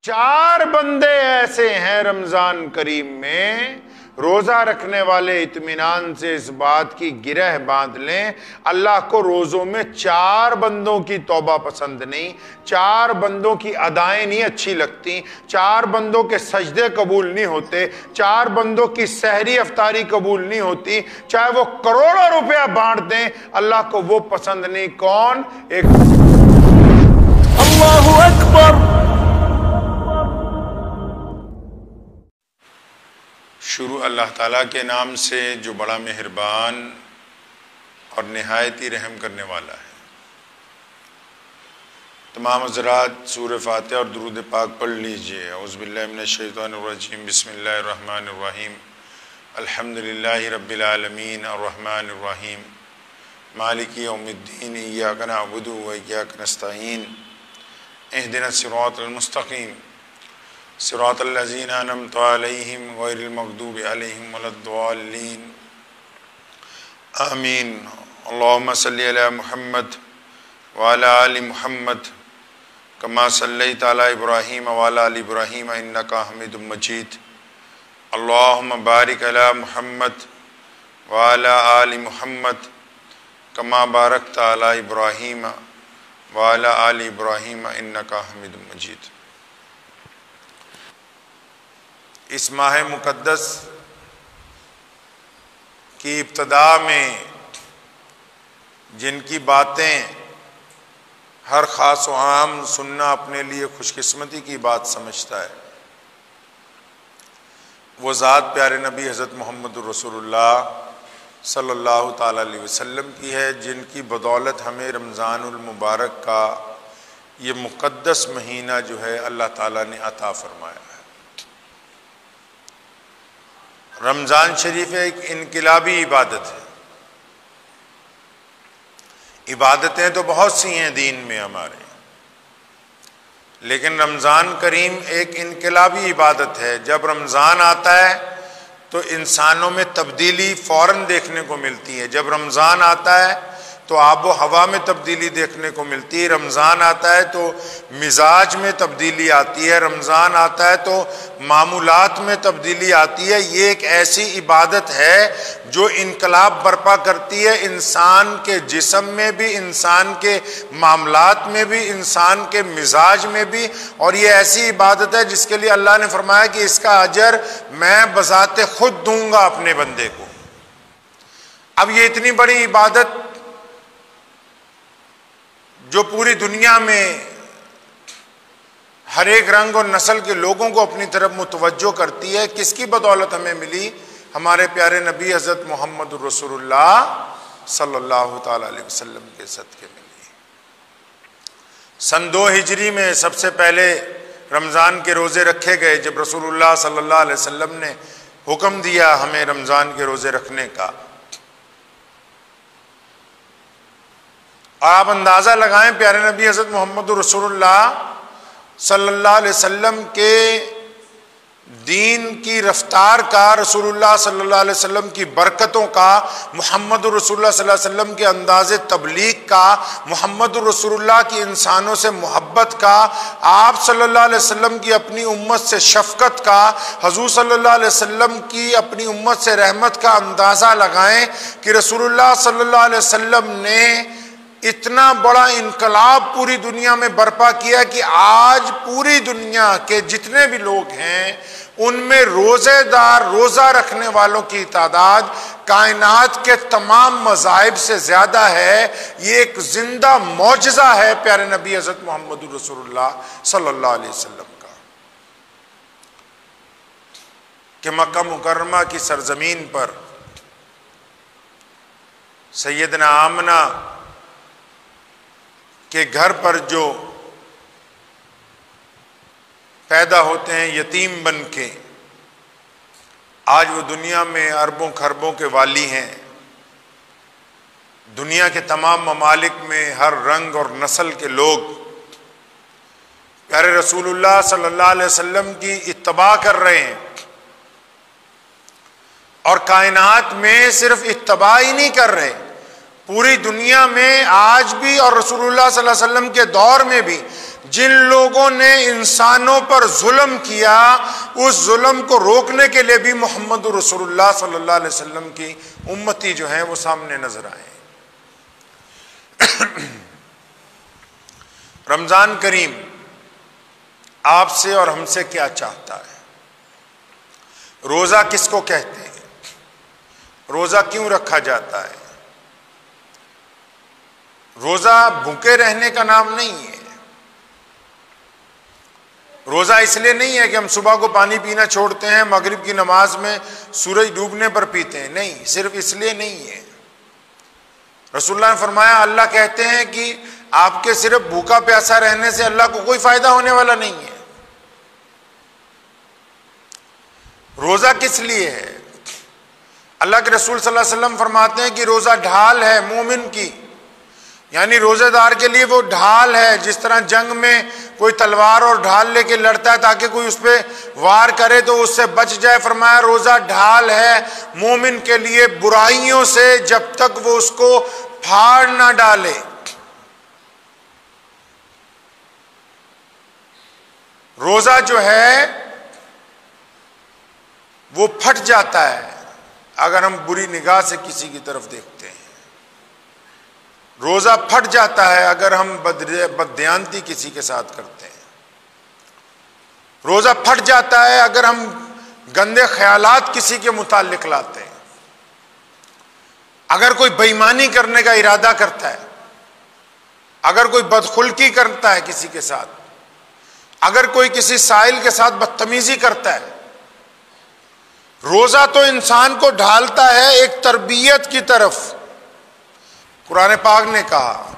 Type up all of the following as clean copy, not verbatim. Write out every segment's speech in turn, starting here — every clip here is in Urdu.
4 بندے ایسے ہیں رمضان کریم میں، روزہ رکھنے والے اطمینان سے اس بات کی گرہ باندھ لیں، اللہ کو روزوں میں 4 بندوں کی توبہ پسند نہیں، 4 بندوں کی ادائیں نہیں اچھی لگتی، 4 بندوں کے سجدے قبول نہیں ہوتے، 4 بندوں کی سحری افطاری قبول نہیں ہوتی، چاہے وہ کروڑوں روپیہ بانٹ دیں، اللہ کو وہ پسند نہیں۔ کون؟ ایک اللہ اکبر۔ شروع اللہ تعالیٰ کے نام سے جو بڑا مہربان اور نہایت ہی رحم کرنے والا ہے۔ تمام حضرات سورہ فاتحہ اور درود پاک پڑھ لیجئے۔ اعوذ باللہ من الشیطان الرجیم، بسم اللہ الرحمن الرحیم، الحمدللہ رب العالمین الرحمن الرحیم مالک یوم الدین، ایاک نعبد و ایاک نستعین، اہدنا الصراط المستقیم صراط الذین انعمت علیہم غیر المغضوب علیہم ولا الضالین آمین۔ اللہم صلی علی محمد وعلی آل محمد کما صلیت علی ابراہیم وعلی آل ابراہیم انک حمید مجید۔ اللہم بارک علی محمد وعلی آل محمد کما بارکت علی ابراہیم وعلی آل ابراہیم انک حمید مجید۔ اس ماہ مقدس کی ابتدا میں جن کی باتیں ہر خاص و عام سننا اپنے لیے خوش قسمتی کی بات سمجھتا ہے، وہ ذات پیارے نبی حضرت محمد رسول اللہ صلی اللہ تعالیٰ علیہ وسلم کی ہے، جن کی بدولت ہمیں رمضان المبارک کا یہ مقدس مہینہ جو ہے اللہ تعالیٰ نے عطا فرمایا ہے۔ رمضان شریف ایک انقلابی عبادت ہے۔ عبادتیں تو بہت سی ہیں دین میں ہمارے، لیکن رمضان کریم ایک انقلابی عبادت ہے۔ جب رمضان آتا ہے تو انسانوں میں تبدیلی فوراً دیکھنے کو ملتی ہے۔ جب رمضان آتا ہے تو آب و ہوا میں تبدیلی دیکھنے کو ملتی ہے۔ رمضان آتا ہے تو مزاج میں تبدیلی آتی ہے۔ رمضان آتا ہے تو معمولات میں تبدیلی آتی ہے۔ یہ ایک ایسی عبادت ہے جو انقلاب برپا کرتی ہے انسان کے جسم میں بھی، انسان کے معاملات میں بھی، انسان کے مزاج میں بھی، اور یہ ایسی عبادت ہے جس کے لیے اللہ نے فرمایا کہ اس کا اجر میں بذات خود دوں گا اپنے بندے کو۔ اب یہ اتنی بڑی عبادت جو پوری دنیا میں ہر ایک رنگ اور نسل کے لوگوں کو اپنی طرف متوجہ کرتی ہے، کس کی بدولت ہمیں ملی؟ ہمارے پیارے نبی حضرت محمد رسول اللہ صلی اللہ تعالیٰ علیہ وسلم کے صدقے ملی۔ سن 2 ہجری میں سب سے پہلے رمضان کے روزے رکھے گئے، جب رسول اللہ صلی اللہ علیہ وسلم نے حکم دیا ہمیں رمضان کے روزے رکھنے کا۔ آپ اندازہ لگائیں پیارے نبی حضرت محمد رسول اللہ صلی اللہ علیہ وسلم کے دین کی رفتار کا، رسول اللہ صلی اللہ علیہ وسلم کی برکتوں کا، محمد رسول اللہ صلی اللہ علیہ وسلم کے انداز تبلیغ کا، محمد رسول اللہ کی انسانوں سے محبت کا، آپ صلی اللہ علیہ وسلم کی اپنی امت سے شفقت کا، حضور صلی اللہ علیہ وسلم کی اپنی امت سے رحمت کا اندازہ لگائیں کہ رسول اللہ صلی اللہ علیہ وسلم نے اتنا بڑا انقلاب پوری دنیا میں برپا کیا کہ آج پوری دنیا کے جتنے بھی لوگ ہیں ان میں روزے دار، روزہ رکھنے والوں کی تعداد کائنات کے تمام مذاہب سے زیادہ ہے۔ یہ ایک زندہ معجزہ ہے پیارے نبی حضرت محمد رسول اللہ صلی اللہ علیہ وسلم کا، کہ مکہ مکرمہ کی سرزمین پر سیدنا آمنہ کہ گھر پر جو پیدا ہوتے ہیں یتیم بن کے، آج وہ دنیا میں اربوں خربوں کے والی ہیں۔ دنیا کے تمام ممالک میں ہر رنگ اور نسل کے لوگ پیارے رسول اللہ صلی اللہ علیہ وسلم کی اتباع کر رہے ہیں، اور کائنات میں صرف اتباع ہی نہیں کر رہے، پوری دنیا میں آج بھی اور رسول اللہ صلی اللہ علیہ وسلم کے دور میں بھی جن لوگوں نے انسانوں پر ظلم کیا، اس ظلم کو روکنے کے لیے بھی محمد رسول اللہ صلی اللہ علیہ وسلم کی امتی جو ہیں وہ سامنے نظر آئے۔ رمضان کریم آپ سے اور ہم سے کیا چاہتا ہے؟ روزہ کس کو کہتے ہیں؟ روزہ کیوں رکھا جاتا ہے؟ روزہ بھوکے رہنے کا نام نہیں ہے۔ روزہ اس لیے نہیں ہے کہ ہم صبح کو پانی پینا چھوڑتے ہیں، مغرب کی نماز میں سورج ڈوبنے پر پیتے ہیں، نہیں، صرف اس لیے نہیں ہے۔ رسول اللہ نے فرمایا، اللہ کہتے ہیں کہ آپ کے صرف بھوکا پیاسا رہنے سے اللہ کو کوئی فائدہ ہونے والا نہیں ہے۔ روزہ کس لیے ہے؟ اللہ کے رسول صلی اللہ علیہ وسلم فرماتے ہیں کہ روزہ ڈھال ہے مومن کی، یعنی روزہ دار کے لیے وہ ڈھال ہے، جس طرح جنگ میں کوئی تلوار اور ڈھال لے کے لڑتا ہے تاکہ کوئی اس پہ وار کرے تو اس سے بچ جائے۔ فرمایا روزہ ڈھال ہے مومن کے لیے برائیوں سے، جب تک وہ اس کو پھاڑ نہ ڈالے۔ روزہ جو ہے وہ پھٹ جاتا ہے اگر ہم بری نگاہ سے کسی کی طرف دیکھتے ہیں، روزہ پھٹ جاتا ہے اگر ہم بددیانتی کسی کے ساتھ کرتے ہیں، روزہ پھٹ جاتا ہے اگر ہم گندے خیالات کسی کے متعلق لاتے ہیں، اگر کوئی بے ایمانی کرنے کا ارادہ کرتا ہے، اگر کوئی بدخلقی کرتا ہے کسی کے ساتھ، اگر کوئی کسی سائل کے ساتھ بدتمیزی کرتا ہے۔ روزہ تو انسان کو ڈھالتا ہے ایک تربیت کی طرف۔ قرآن پاک نے کہا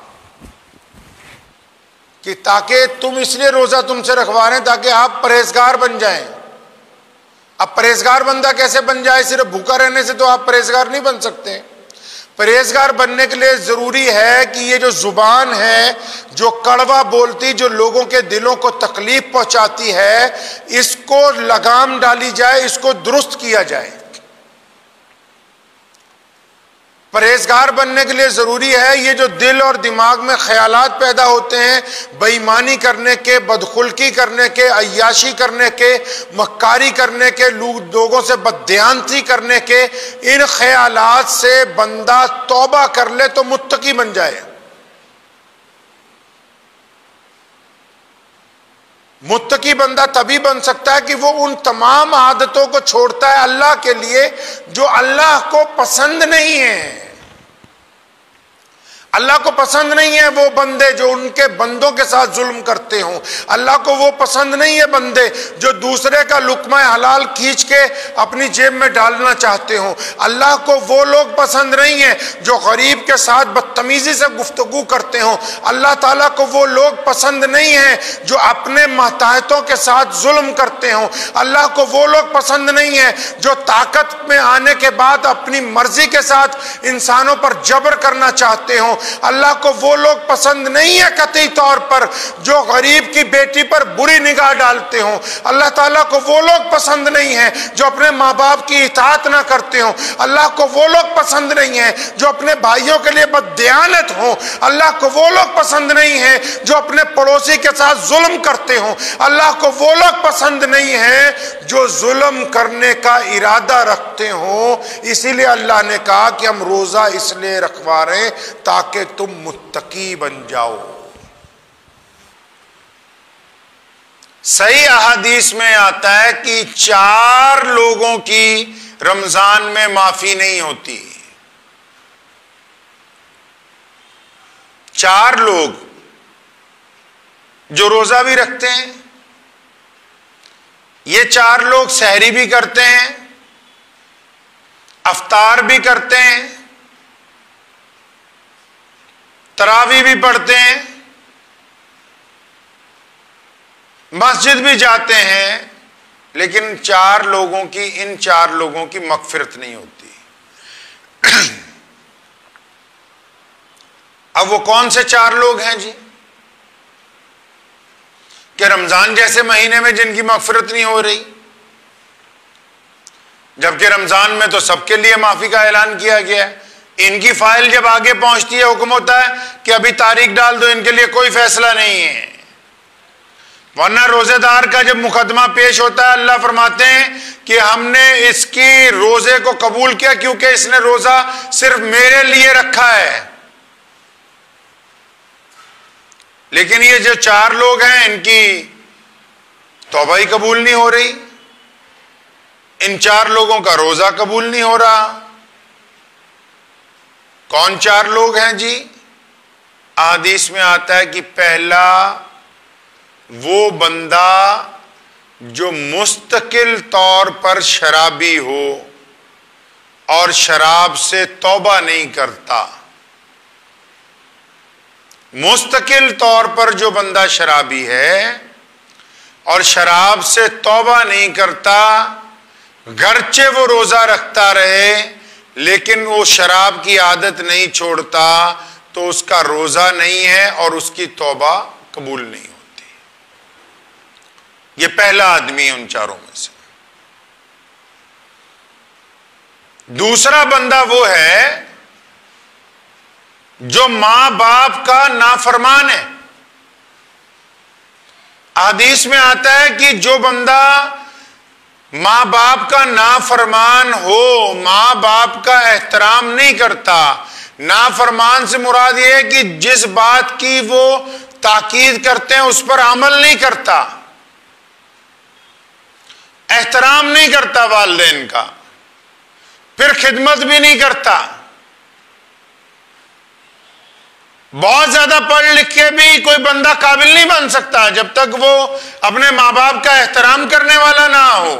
کہ تاکہ تم اس لیے روزہ تم سے رکھوا رہے ہیں تاکہ آپ پرہیزگار بن جائیں۔ اب پرہیزگار بندہ کیسے بن جائے؟ صرف بھوکا رہنے سے تو آپ پرہیزگار نہیں بن سکتے۔ پرہیزگار بننے کے لیے ضروری ہے کہ یہ جو زبان ہے جو کڑوا بولتی، جو لوگوں کے دلوں کو تکلیف پہنچاتی ہے، اس کو لگام ڈالی جائے، اس کو درست کیا جائے۔ پرہیزگار بننے کے لیے ضروری ہے یہ جو دل اور دماغ میں خیالات پیدا ہوتے ہیں بے ایمانی کرنے کے، بدخلقی کرنے کے، عیاشی کرنے کے، مکاری کرنے کے، لوگوں سے بددیانتی کرنے کے، ان خیالات سے بندہ توبہ کر لے تو متقی بن جائے۔ متقی بندہ تبھی بن سکتا ہے کہ وہ ان تمام عادتوں کو چھوڑتا ہے اللہ کے لیے جو اللہ کو پسند نہیں ہے۔ اللہ کو پسند نہیں ہے وہ بندے جو ان کے بندوں کے ساتھ ظلم کرتے ہوں۔ اللہ کو وہ پسند نہیں ہے بندے جو دوسرے کا لقمہ حلال کھینچ کے اپنی جیب میں ڈالنا چاہتے ہوں۔ اللہ کو وہ لوگ پسند نہیں ہیں جو غریب کے ساتھ بدتمیزی سے گفتگو کرتے ہوں۔ اللہ تعالیٰ کو وہ لوگ پسند نہیں ہیں جو اپنے ماتحتوں کے ساتھ ظلم کرتے ہوں۔ اللہ کو وہ لوگ پسند نہیں ہیں جو طاقت میں آنے کے بعد اپنی مرضی کے ساتھ انسانوں پر جبر کرنا چاہتے ہوں۔ اللہ کو وہ لوگ پسند نہیں ہے قطعی طور پر جو غریب کی بیٹی پر بری نگاہ ڈالتے ہوں۔ اللہ تعالیٰ کو وہ لوگ پسند نہیں ہیں جو اپنے ماں باپ کی اطاعت نہ کرتے ہوں۔ اللہ کو وہ لوگ پسند نہیں ہیں جو اپنے بھائیوں کے لیے بددیانت ہوں۔ اللہ کو وہ لوگ پسند نہیں ہیں جو اپنے پڑوسی کے ساتھ ظلم کرتے ہوں۔ اللہ کو وہ لوگ پسند نہیں ہیں جو ظلم کرنے کا ارادہ رکھتے ہوں۔ اسی لیے اللہ نے کہا کہ ہم روزہ اس لیے رکھوا رہے ہیں تاکہ تم متقی بن جاؤ۔ صحیح احادیث میں آتا ہے کہ 4 لوگوں کی رمضان میں معافی نہیں ہوتی۔ 4 لوگ جو روزہ بھی رکھتے ہیں، یہ 4 لوگ سحری بھی کرتے ہیں، افطار بھی کرتے ہیں، تراویح بھی پڑھتے ہیں، مسجد بھی جاتے ہیں، لیکن ان 4 لوگوں کی مغفرت نہیں ہوتی۔ اب وہ کون سے 4 لوگ ہیں جی؟ کہ رمضان جیسے مہینے میں جن کی مغفرت نہیں ہو رہی، جبکہ رمضان میں تو سب کے لیے معافی کا اعلان کیا گیا ہے۔ ان کی فائل جب آگے پہنچتی ہے حکم ہوتا ہے کہ ابھی تاریخ ڈال دو، ان کے لیے کوئی فیصلہ نہیں ہے۔ ورنہ روزے دار کا جب مقدمہ پیش ہوتا ہے اللہ فرماتے ہیں کہ ہم نے اس کی روزے کو قبول کیا کیونکہ اس نے روزہ صرف میرے لیے رکھا ہے. لیکن یہ جو 4 لوگ ہیں ان کی توبہ ہی قبول نہیں ہو رہی، ان 4 لوگوں کا روزہ قبول نہیں ہو رہا. کون 4 لوگ ہیں جی؟ احادیث میں آتا ہے کہ پہلا وہ بندہ جو مستقل طور پر شرابی ہو اور شراب سے توبہ نہیں کرتا. مستقل طور پر جو بندہ شرابی ہے اور شراب سے توبہ نہیں کرتا، گرچہ وہ روزہ رکھتا رہے لیکن وہ شراب کی عادت نہیں چھوڑتا، تو اس کا روزہ نہیں ہے اور اس کی توبہ قبول نہیں ہوتی. یہ پہلا آدمی ہے ان 4 میں سے. دوسرا بندہ وہ ہے جو ماں باپ کا نافرمان ہے. حدیث میں آتا ہے کہ جو بندہ ماں باپ کا نافرمان ہو، ماں باپ کا احترام نہیں کرتا. نافرمان سے مراد یہ ہے کہ جس بات کی وہ تاکید کرتے ہیں اس پر عمل نہیں کرتا، احترام نہیں کرتا والدین کا، پھر خدمت بھی نہیں کرتا. بہت زیادہ پڑھ لکھ کے بھی کوئی بندہ قابل نہیں بن سکتا جب تک وہ اپنے ماں باپ کا احترام کرنے والا نہ ہو.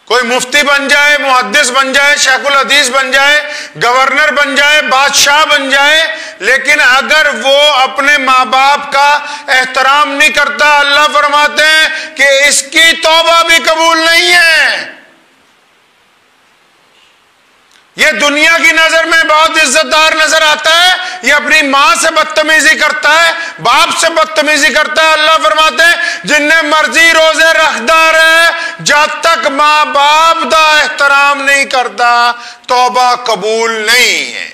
کوئی مفتی بن جائے، محدث بن جائے، شیخ الحدیث بن جائے، گورنر بن جائے، بادشاہ بن جائے، لیکن اگر وہ اپنے ماں باپ کا احترام نہیں کرتا، اللہ فرماتے ہیں کہ اس کی توبہ بھی قبول نہیں ہے. یہ دنیا کی نظر میں بہت عزت دار نظر آتا ہے، یہ اپنی ماں سے بدتمیزی کرتا ہے، باپ سے بدتمیزی کرتا ہے. اللہ فرماتے ہیں جن نے مرضی روزے رکھدا رہے، جب تک ماں باپ دا احترام نہیں کرتا توبہ قبول نہیں ہے.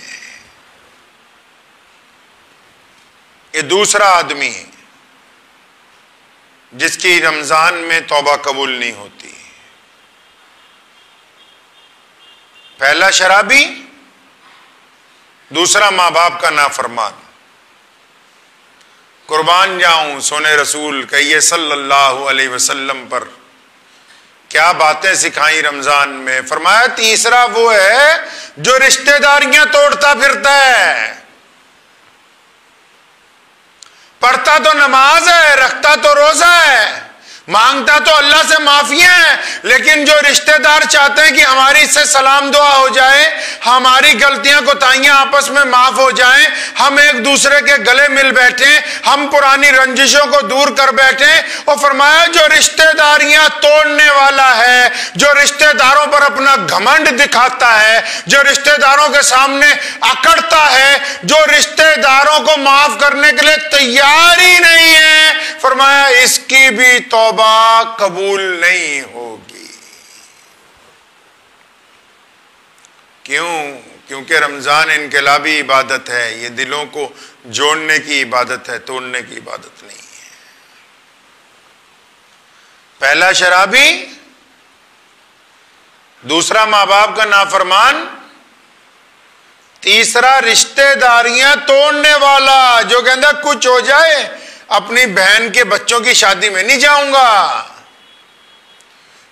یہ دوسرا آدمی ہے جس کی رمضان میں توبہ قبول نہیں ہوتی. پہلا شرابی، دوسرا ماں باپ کا نافرمان. قربان جاؤں سونے رسول کہیے صلی اللہ علیہ وسلم پر کیا باتیں سکھائیں رمضان میں. فرمایا تیسرا وہ ہے جو رشتہ داریاں توڑتا پھرتا ہے. پڑھتا تو نماز ہے، رکھتا تو روزہ ہے، مانگتا تو اللہ سے معافیاں ہیں، لیکن جو رشتہ دار چاہتے ہیں کہ ہماری اس سے سلام دعا ہو جائے، ہماری غلطیاں کوتاہیاں آپس میں معاف ہو جائیں، ہم ایک دوسرے کے گلے مل بیٹھیں، ہم پرانی رنجشوں کو دور کر بیٹھیں. اور فرمایا جو رشتہ داریاں توڑنے والا ہے، جو رشتہ داروں پر اپنا گھمنڈ دکھاتا ہے، جو رشتہ داروں کے سامنے اکڑتا ہے، جو رشتہ داروں کو معاف کرنے کے لیے تیار ہی نہیں ہے، فرمایا اس کی بھی توبہ قبول نہیں ہوگی. کیوں؟ کیونکہ رمضان انقلابی عبادت ہے، یہ دلوں کو جوڑنے کی عبادت ہے، توڑنے کی عبادت نہیں ہے. پہلا شرابی، دوسرا ماں باپ کا نافرمان، تیسرا رشتہ داریاں توڑنے والا جو کہتا کچھ ہو جائے اپنی بہن کے بچوں کی شادی میں نہیں جاؤں گا،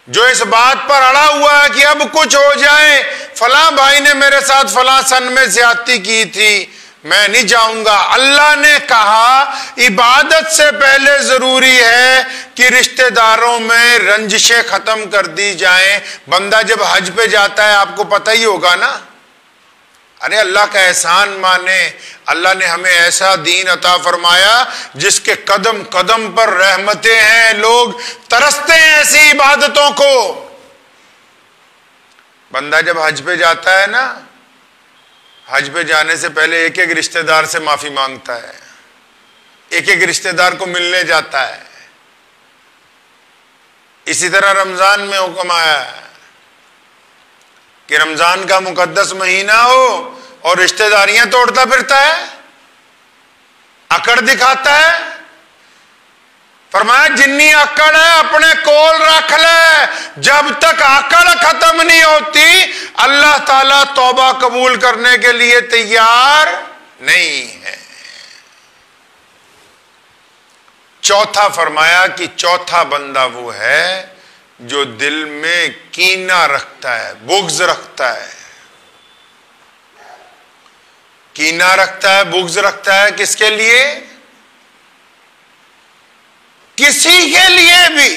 جو اس بات پر اڑا ہوا ہے کہ اب کچھ ہو جائے، فلاں بھائی نے میرے ساتھ فلاں سن میں زیادتی کی تھی، میں نہیں جاؤں گا. اللہ نے کہا عبادت سے پہلے ضروری ہے کہ رشتہ داروں میں رنجشیں ختم کر دی جائیں. بندہ جب حج پہ جاتا ہے آپ کو پتہ ہی ہوگا نا، ارے اللہ کا احسان مانے، اللہ نے ہمیں ایسا دین عطا فرمایا جس کے قدم قدم پر رحمتیں ہیں، لوگ ترستے ہیں ایسی عبادتوں کو. بندہ جب حج پہ جاتا ہے نا، حج پہ جانے سے پہلے ایک ایک رشتہ دار سے معافی مانگتا ہے، ایک ایک رشتہ دار کو ملنے جاتا ہے. اسی طرح رمضان میں حکم آیا ہے کہ رمضان کا مقدس مہینہ ہو اور رشتہ داریاں توڑتا پھرتا ہے، اکڑ دکھاتا ہے، فرمایا جنی عقل ہے اپنے کول رکھ لے، جب تک عقل ختم نہیں ہوتی اللہ تعالیٰ توبہ قبول کرنے کے لیے تیار نہیں ہے۔ چوتھا فرمایا کہ چوتھا بندہ وہ ہے جو دل میں کینہ رکھتا ہے، بغض رکھتا ہے، کینہ رکھتا ہے، بغض رکھتا ہے، کس کے لیے؟ کسی کے لیے بھی،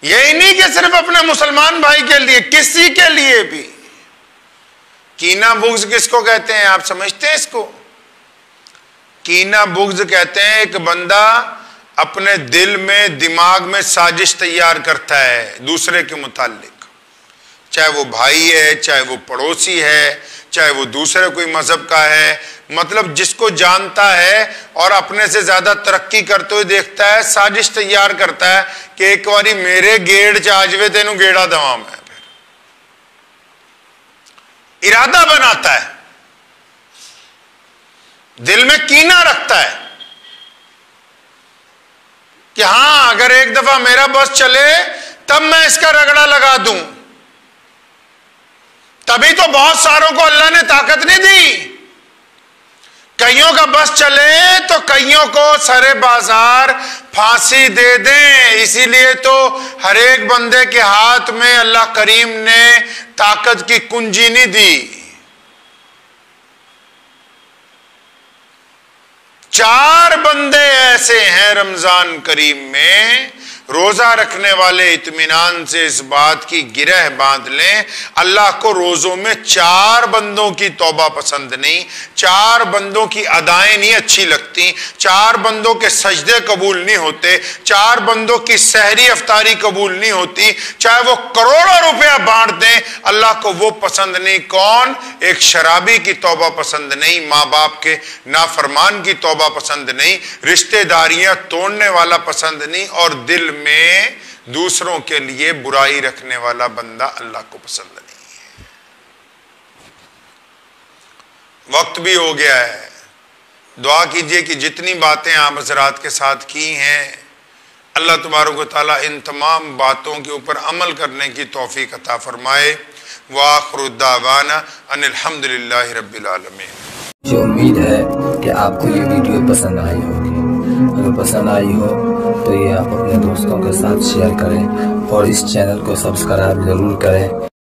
یہی نہیں کہ صرف اپنے مسلمان بھائی کے لیے، کسی کے لیے بھی۔ کینہ بغض کس کو کہتے ہیں آپ سمجھتے ہیں اس کو؟ کینہ بغض کہتے ہیں ایک بندہ اپنے دل میں دماغ میں سازش تیار کرتا ہے دوسرے کے متعلق، چاہے وہ بھائی ہے، چاہے وہ پڑوسی ہے، چاہے وہ دوسرے کوئی مذہب کا ہے، مطلب جس کو جانتا ہے اور اپنے سے زیادہ ترقی کرتے ہوئے دیکھتا ہے، سازش تیار کرتا ہے کہ ایک باری میرے گیڑ چاجوے تینوں گیڑا دوا میں، ارادہ بناتا ہے، دل میں کینہ رکھتا ہے کہ ہاں اگر ایک دفعہ میرا بس چلے تب میں اس کا رگڑا لگا دوں۔ تبھی تو بہت ساروں کو اللہ نے طاقت نہیں دی، کئیوں کا بس چلے تو کئیوں کو سرے بازار پھانسی دے دیں، اسی لیے تو ہر ایک بندے کے ہاتھ میں اللہ کریم نے طاقت کی کنجی نہیں دی۔ 4 بندے ایسے ہیں رمضان کریم میں، روزہ رکھنے والے اطمینان سے اس بات کی گرہ باندھ لیں، اللہ کو روزوں میں 4 بندوں کی توبہ پسند نہیں، 4 بندوں کی ادائیں نہیں اچھی لگتی، 4 بندوں کے سجدے قبول نہیں ہوتے، 4 بندوں کی سحری افطاری قبول نہیں ہوتی، چاہے وہ کروڑوں روپیہ بانٹ دیں اللہ کو وہ پسند نہیں۔ کون؟ ایک شرابی کی توبہ پسند نہیں، ماں باپ کے نافرمان کی توبہ پسند نہیں، رشتہ داریاں توڑنے والا پسند نہیں، اور دل میں دوسروں کے لیے برائی رکھنے والا بندہ اللہ کو پسند نہیں ہے۔ وقت بھی ہو گیا ہے، دعا کیجئے کہ جتنی باتیں آپ حضرات کے ساتھ کی ہیں اللہ تبارک و تعالیٰ ان تمام باتوں کے اوپر عمل کرنے کی توفیق عطا فرمائے۔ وآخر الدعوانا ان الحمدللہ رب العالمین۔ مجھے امید ہے کہ آپ کو یہ ویڈیو پسند آئی ہوگی، اگر پسند آئی ہو تو یہ آپ اپنے دوستوں کے ساتھ شیئر کریں اور اس چینل کو سبسکرائب ضرور کریں۔